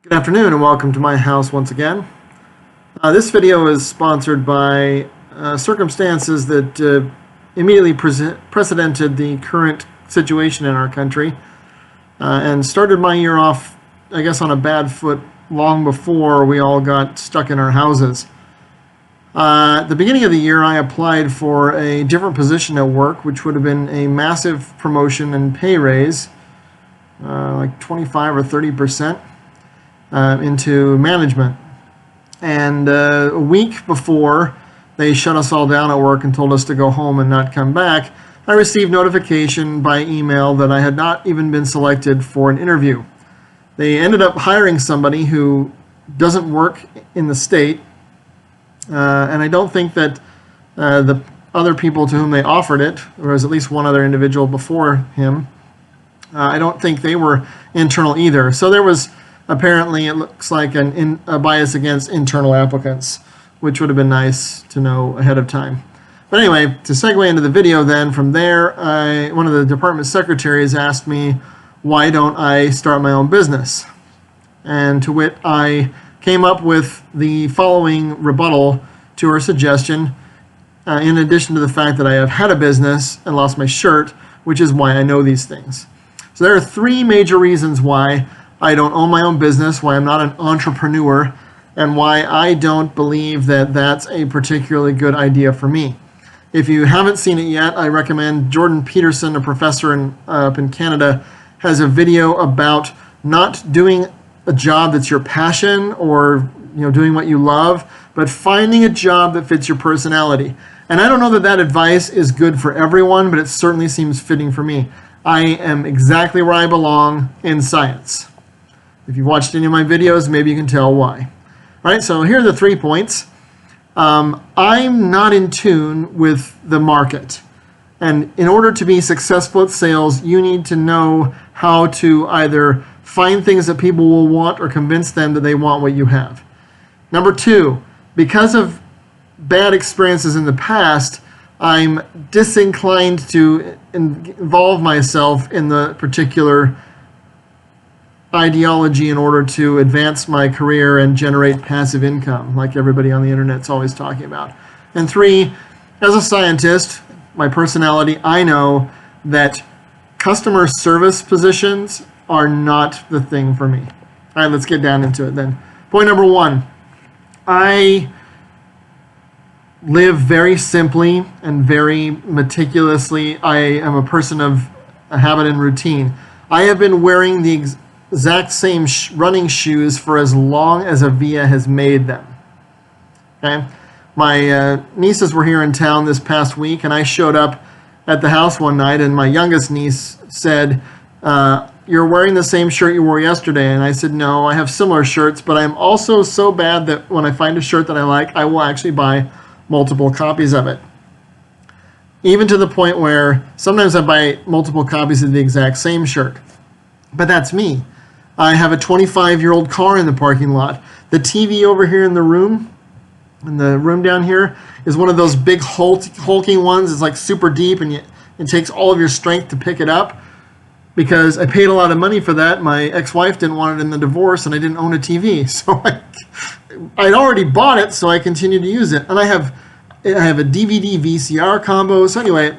Good afternoon and welcome to my house once again. This video is sponsored by circumstances that immediately precedented the current situation in our country and started my year off, I guess, on a bad foot long before we all got stuck in our houses. At the beginning of the year, I applied for a different position at work, which would have been a massive promotion and pay raise, like 25 or 30%. Into management. And a week before they shut us all down at work and told us to go home and not come back, I received notification by email that I had not even been selected for an interview. They ended up hiring somebody who doesn't work in the state, and I don't think that the other people to whom they offered it, there was at least one other individual before him, I don't think they were internal either. So there was apparently, it looks like a bias against internal applicants, which would have been nice to know ahead of time. But anyway, to segue into the video then, from there, one of the department secretaries asked me, why don't I start my own business? And to wit, I came up with the following rebuttal to her suggestion, in addition to the fact that I have had a business and lost my shirt, which is why I know these things. So there are three major reasons why I don't own my own business, why I'm not an entrepreneur, and why I don't believe that that's a particularly good idea for me. If you haven't seen it yet, I recommend Jordan Peterson, a professor up in Canada, has a video about not doing a job that's your passion or doing what you love, but finding a job that fits your personality. And I don't know that that advice is good for everyone, but it certainly seems fitting for me. I am exactly where I belong in science. If you've watched any of my videos, maybe you can tell why. All right, so here are the 3 points. I'm not in tune with the market. And in order to be successful at sales, you need to know how to either find things that people will want or convince them that they want what you have. Number 2, because of bad experiences in the past, I'm disinclined to involve myself in the particular ideology in order to advance my career and generate passive income, like everybody on the internet's always talking about. And 3, as a scientist, my personality, I know that customer service positions are not the thing for me. All right, let's get down into it then. Point number 1, I live very simply and very meticulously. I am a person of a habit and routine. I have been wearing the exact same running shoes for as long as Avia has made them. Okay, my nieces were here in town this past week, and I showed up at the house one night, and my youngest niece said, "You're wearing the same shirt you wore yesterday." And I said, "No, I have similar shirts, but I'm also so bad that when I find a shirt that I like, I will actually buy multiple copies of it." Even to the point where sometimes I buy multiple copies of the exact same shirt. But that's me. I have a 25-year-old car in the parking lot. The TV over here in the room down here, is one of those big hulking ones. It's like super deep, and it takes all of your strength to pick it up. Because I paid a lot of money for that. My ex-wife didn't want it in the divorce, and I didn't own a TV. So I'd already bought it, so I continued to use it. And I have a DVD VCR combo. So anyway,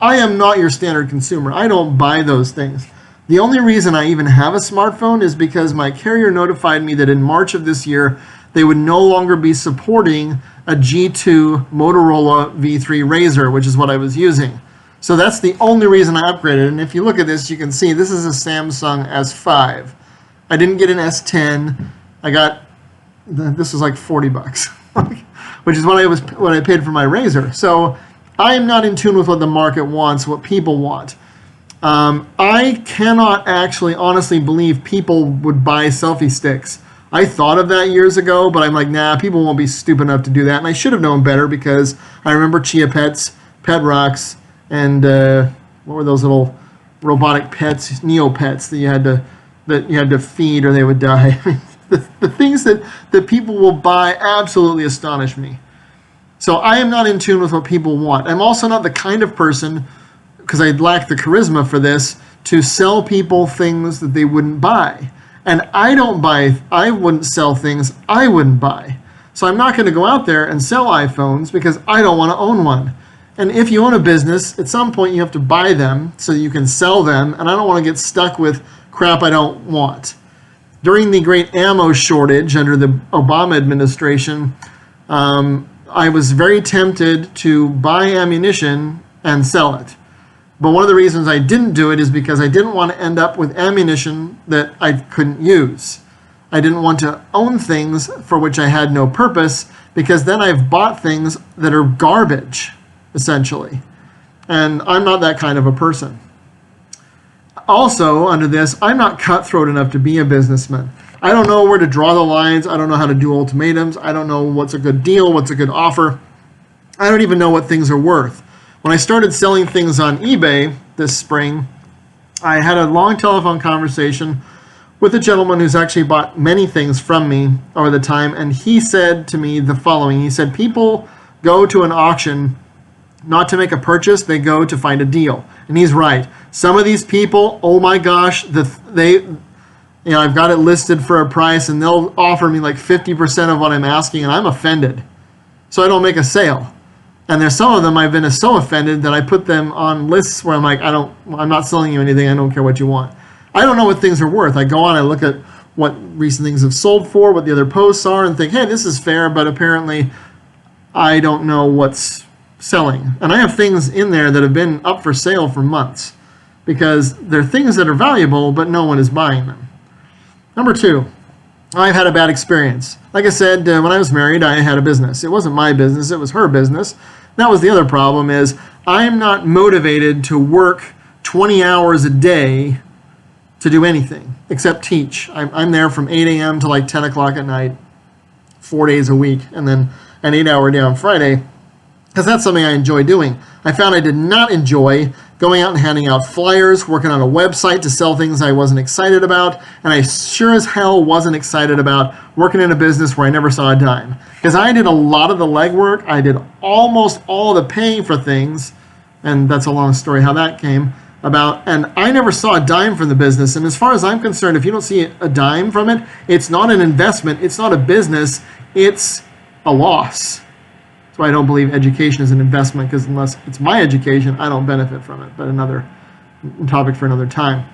I am not your standard consumer. I don't buy those things. The only reason I even have a smartphone is because my carrier notified me that in March of this year, they would no longer be supporting a G2 Motorola V3 Razr, which is what I was using. So that's the only reason I upgraded. And if you look at this, you can see this is a Samsung S5. I didn't get an S10. This was like 40 bucks, which is what I paid for my Razr. So I am not in tune with what the market wants, what people want. I cannot actually honestly believe people would buy selfie sticks. I thought of that years ago, but I'm like, nah, people won't be stupid enough to do that. And I should have known better because I remember Chia Pets, Pet Rocks, and what were those little robotic pets, Neopets, that you had to feed or they would die. the things that people will buy absolutely astonish me. So I am not in tune with what people want. I'm also not the kind of person, because I lack the charisma for this, to sell people things that they wouldn't buy. And I wouldn't sell things I wouldn't buy. So I'm not going to go out there and sell iPhones because I don't want to own one. And if you own a business, at some point you have to buy them so you can sell them, and I don't want to get stuck with crap I don't want. During the great ammo shortage under the Obama administration, I was very tempted to buy ammunition and sell it. But one of the reasons I didn't do it is because I didn't want to end up with ammunition that I couldn't use. I didn't want to own things for which I had no purpose, because then I've bought things that are garbage, essentially. And I'm not that kind of a person. Also, under this, I'm not cutthroat enough to be a businessman. I don't know where to draw the lines. I don't know how to do ultimatums. I don't know what's a good deal, what's a good offer. I don't even know what things are worth. When I started selling things on eBay this spring, I had a long telephone conversation with a gentleman who's actually bought many things from me over the time, and he said to me the following. He said, people go to an auction not to make a purchase, they go to find a deal. And he's right. Some of these people, oh my gosh, I've got it listed for a price, and they'll offer me like 50% of what I'm asking, and I'm offended. So I don't make a sale. And there's some of them I've been so offended that I put them on lists where I'm like, I'm not selling you anything. I don't care what you want. I don't know what things are worth. I go on, I look at what recent things have sold for, what the other posts are, and think, hey, this is fair, but apparently I don't know what's selling. And I have things in there that have been up for sale for months because they're things that are valuable, but no one is buying them. Number 2, I've had a bad experience. Like I said, when I was married, I had a business. It wasn't my business, it was her business. That was the other problem, is I'm not motivated to work 20 hours a day to do anything except teach. I'm there from 8 a.m. to like 10 o'clock at night, 4 days a week, and then an 8-hour day on Friday, because that's something I enjoy doing. I found I did not enjoy going out and handing out flyers, working on a website to sell things I wasn't excited about, and I sure as hell wasn't excited about working in a business where I never saw a dime. Because I did a lot of the legwork, I did almost all the paying for things, and that's a long story how that came about, and I never saw a dime from the business. And as far as I'm concerned, if you don't see a dime from it, it's not an investment, it's not a business, it's a loss. That's why I don't believe education is an investment, because unless it's my education, I don't benefit from it. But another topic for another time.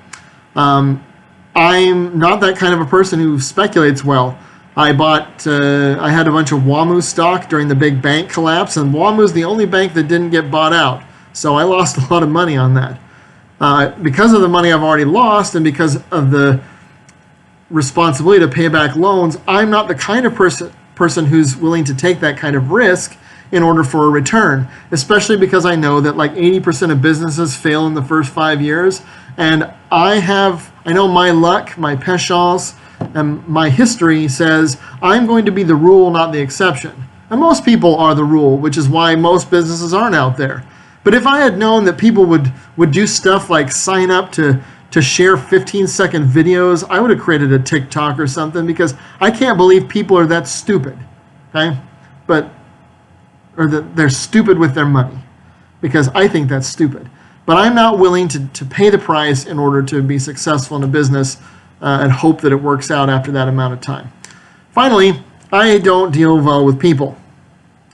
I'm not that kind of a person who speculates well. I had a bunch of WAMU stock during the big bank collapse, and WAMU is the only bank that didn't get bought out. So I lost a lot of money on that. Because of the money I've already lost, and because of the responsibility to pay back loans, I'm not the kind of person who's willing to take that kind of risk in order for a return, especially because I know that like 80% of businesses fail in the first 5 years, and I know my luck, my penchants, and my history says I'm going to be the rule, not the exception. And most people are the rule, which is why most businesses aren't out there. But if I had known that people would do stuff like sign up to share 15-second videos, I would have created a TikTok or something, because I can't believe people are that stupid, okay? Or that they're stupid with their money, because I think that's stupid. But I'm not willing to pay the price in order to be successful in a business and hope that it works out after that amount of time. Finally, I don't deal well with people.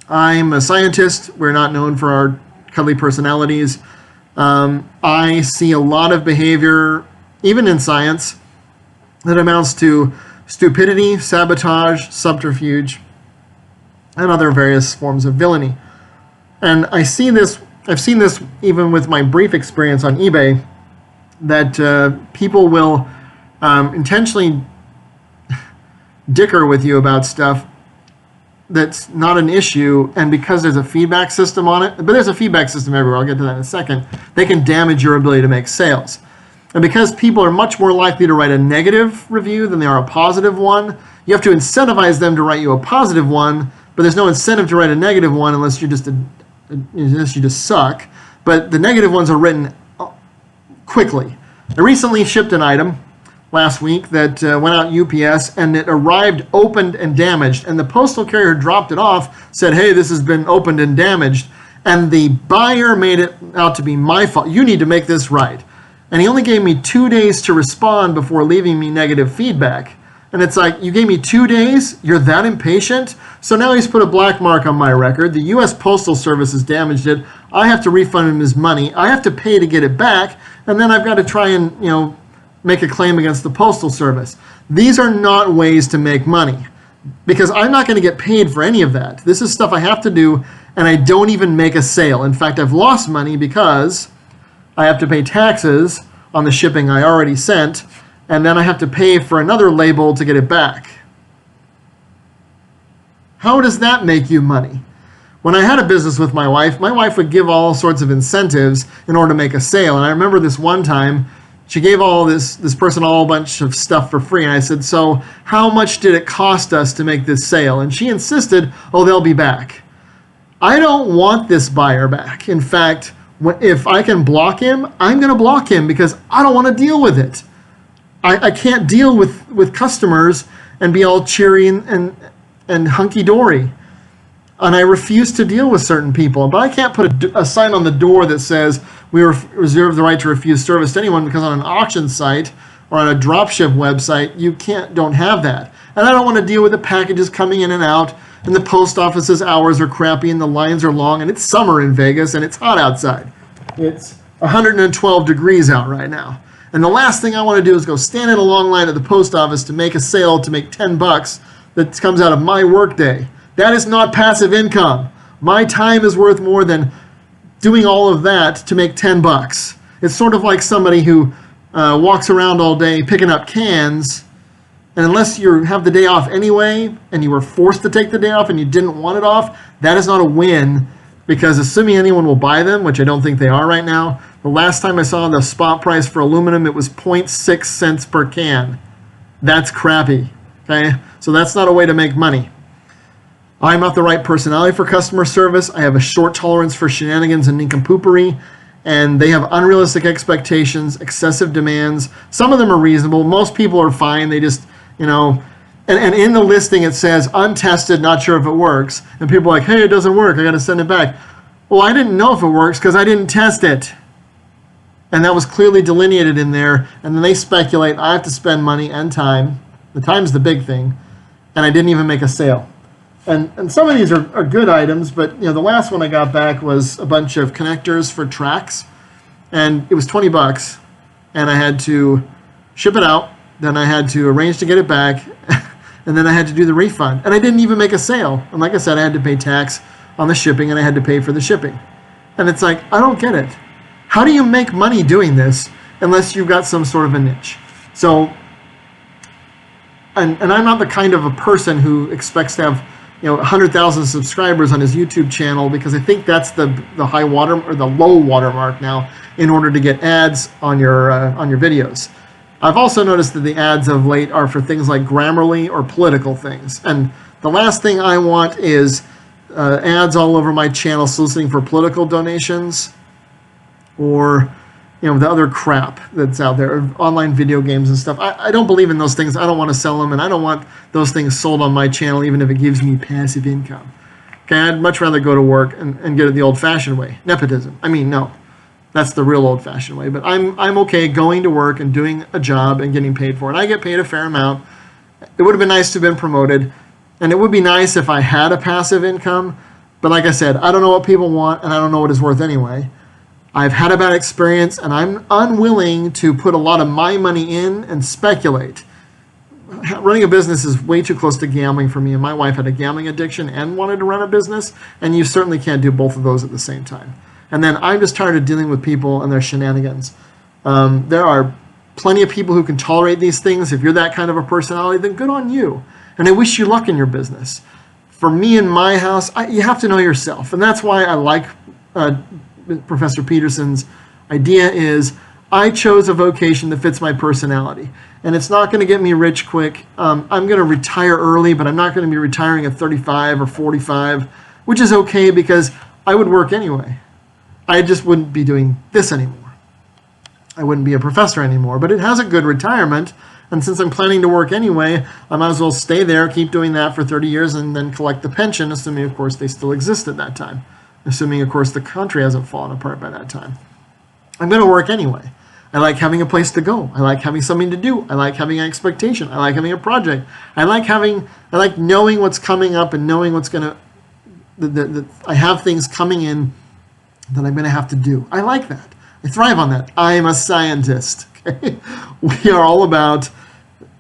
I'm a scientist. We're not known for our cuddly personalities. I see a lot of behavior, even in science, that amounts to stupidity, sabotage, subterfuge, and other various forms of villainy. And I've seen this even with my brief experience on eBay, that people will intentionally dicker with you about stuff that's not an issue, and because there's a feedback system on it, but there's a feedback system everywhere, I'll get to that in a second, they can damage your ability to make sales. And because people are much more likely to write a negative review than they are a positive one, you have to incentivize them to write you a positive one, but there's no incentive to write a negative one unless you just suck. But the negative ones are written quickly. I recently shipped an item last week that went out UPS, and it arrived opened and damaged, and the postal carrier dropped it off, said, hey, this has been opened and damaged, and the buyer made it out to be my fault. You need to make this right. And he only gave me 2 days to respond before leaving me negative feedback. And it's like, you gave me 2 days? You're that impatient? So now he's put a black mark on my record. The U.S. Postal Service has damaged it. I have to refund him his money. I have to pay to get it back. And then I've got to try and, make a claim against the Postal Service. These are not ways to make money, because I'm not going to get paid for any of that. This is stuff I have to do, and I don't even make a sale. In fact, I've lost money because I have to pay taxes on the shipping I already sent, and then I have to pay for another label to get it back. How does that make you money? When I had a business with my wife would give all sorts of incentives in order to make a sale. And I remember this one time, she gave all this person all a bunch of stuff for free. And I said, so how much did it cost us to make this sale? And she insisted, oh, they'll be back. I don't want this buyer back. In fact, if I can block him, I'm going to block him because I don't want to deal with it. I can't deal with customers and be all cheery and hunky-dory. And I refuse to deal with certain people. But I can't put a sign on the door that says we reserve the right to refuse service to anyone, because on an auction site or on a dropship website, you don't have that. And I don't want to deal with the packages coming in and out, and the post office's hours are crappy, and the lines are long, and it's summer in Vegas, and it's hot outside. It's 112 degrees out right now. And the last thing I want to do is go stand in a long line at the post office to make a sale to make $10 that comes out of my workday. That is not passive income. My time is worth more than doing all of that to make $10. It's sort of like somebody who walks around all day picking up cans, and unless you have the day off anyway, and you were forced to take the day off and you didn't want it off, that is not a win, because assuming anyone will buy them, which I don't think they are right now, the last time I saw the spot price for aluminum, it was 0.6 cents per can. That's crappy, okay? So that's not a way to make money. I'm not the right personality for customer service. I have a short tolerance for shenanigans and nincompoopery, and they have unrealistic expectations, excessive demands. Some of them are reasonable. Most people are fine. They just, and in the listing it says untested, not sure if it works. And people are like, hey, it doesn't work. I got to send it back. Well, I didn't know if it works because I didn't test it. And that was clearly delineated in there. And then they speculate, I have to spend money and time. The time's the big thing. And I didn't even make a sale. And some of these are good items, but the last one I got back was a bunch of connectors for tracks, and it was $20, and I had to ship it out, then I had to arrange to get it back, and then I had to do the refund, and I didn't even make a sale. And like I said, I had to pay tax on the shipping, and I had to pay for the shipping. And it's like, I don't get it. How do you make money doing this unless you've got some sort of a niche? So, and I'm not the kind of a person who expects to have 100,000 subscribers on his YouTube channel, because I think that's the high water or the low watermark now in order to get ads on your videos. I've also noticed that the ads of late are for things like Grammarly or political things, and the last thing I want is ads all over my channel soliciting for political donations or the other crap that's out there, online video games and stuff. I don't believe in those things. I don't want to sell them, and I don't want those things sold on my channel, even if it gives me passive income. Okay, I'd much rather go to work and get it the old-fashioned way. Nepotism. I mean, no. That's the real old-fashioned way. But I'm okay going to work and doing a job and getting paid for it. I get paid a fair amount. It would have been nice to have been promoted, and it would be nice if I had a passive income. But like I said, I don't know what people want, and I don't know what it's worth anyway. I've had a bad experience, and I'm unwilling to put a lot of my money in and speculate. Running a business is way too close to gambling for me, and my wife had a gambling addiction and wanted to run a business, and you certainly can't do both of those at the same time. And then I'm just tired of dealing with people and their shenanigans. There are plenty of people who can tolerate these things. If you're that kind of a personality, then good on you. And I wish you luck in your business. For me in my house, you have to know yourself, and that's why I like Professor Peterson's idea is I chose a vocation that fits my personality, and it's not going to get me rich quick. I'm going to retire early, but I'm not going to be retiring at 35 or 45, which is okay because I would work anyway. I just wouldn't be doing this anymore. I wouldn't be a professor anymore, but it has a good retirement, and since I'm planning to work anyway, I might as well stay there, keep doing that for 30 years, and then collect the pension, assuming, of course, they still exist at that time. Assuming, of course, the country hasn't fallen apart by that time. I'm going to work anyway. I like having a place to go. I like having something to do. I like having an expectation. I like having a project. I like knowing what's coming up and knowing what's going to, I have things coming in that I'm going to have to do. I like that. I thrive on that. I'm a scientist. Okay? We are all about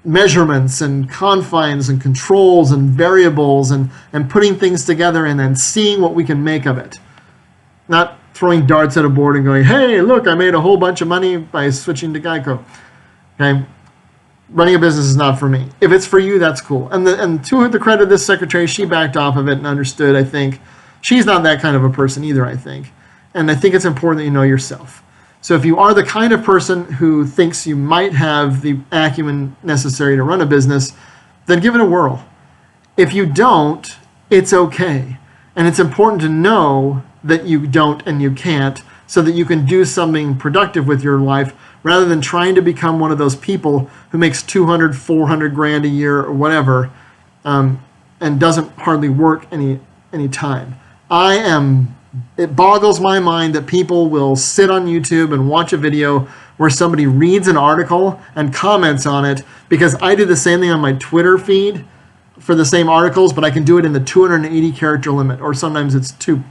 measurements and confines and controls and variables and putting things together and then seeing what we can make of it. Not throwing darts at a board and going, hey, look, I made a whole bunch of money by switching to Geico. Okay? Running a business is not for me. If it's for you, that's cool. And to the credit of this secretary, she backed off of it and understood, I think. She's not that kind of a person either, I think. And I think it's important that you know yourself. So if you are the kind of person who thinks you might have the acumen necessary to run a business, then give it a whirl. If you don't, it's okay. And it's important to know that you don't and you can't so that you can do something productive with your life rather than trying to become one of those people who makes 200, 400 grand a year or whatever and doesn't hardly work any time. It boggles my mind that people will sit on YouTube and watch a video where somebody reads an article and comments on it, because I do the same thing on my Twitter feed for the same articles, but I can do it in the 280 character limit, or sometimes it's two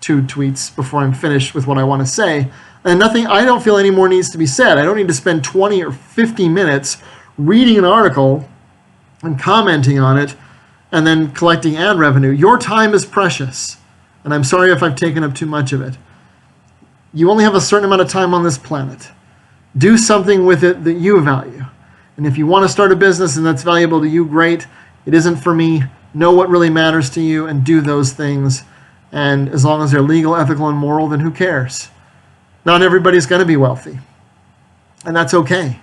tweets before I'm finished with what I want to say. And I don't feel any more needs to be said. I don't need to spend 20 or 50 minutes reading an article and commenting on it and then collecting ad revenue. Your time is precious. And I'm sorry if I've taken up too much of it. You only have a certain amount of time on this planet. Do something with it that you value. And if you want to start a business and that's valuable to you, great. It isn't for me. Know what really matters to you and do those things. And as long as they're legal, ethical, and moral, then who cares? Not everybody's going to be wealthy. And that's okay.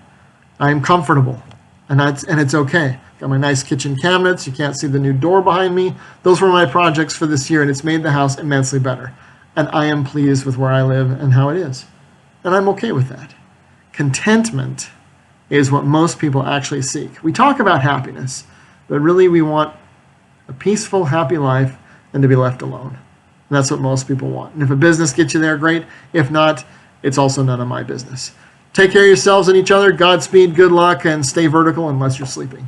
I am comfortable. And it's okay. Got my nice kitchen cabinets. You can't see the new door behind me. Those were my projects for this year, and it's made the house immensely better. And I am pleased with where I live and how it is. And I'm okay with that. Contentment is what most people actually seek. We talk about happiness, but really we want a peaceful, happy life and to be left alone. And that's what most people want. And if a business gets you there, great. If not, it's also none of my business. Take care of yourselves and each other. Godspeed, good luck, and stay vertical unless you're sleeping.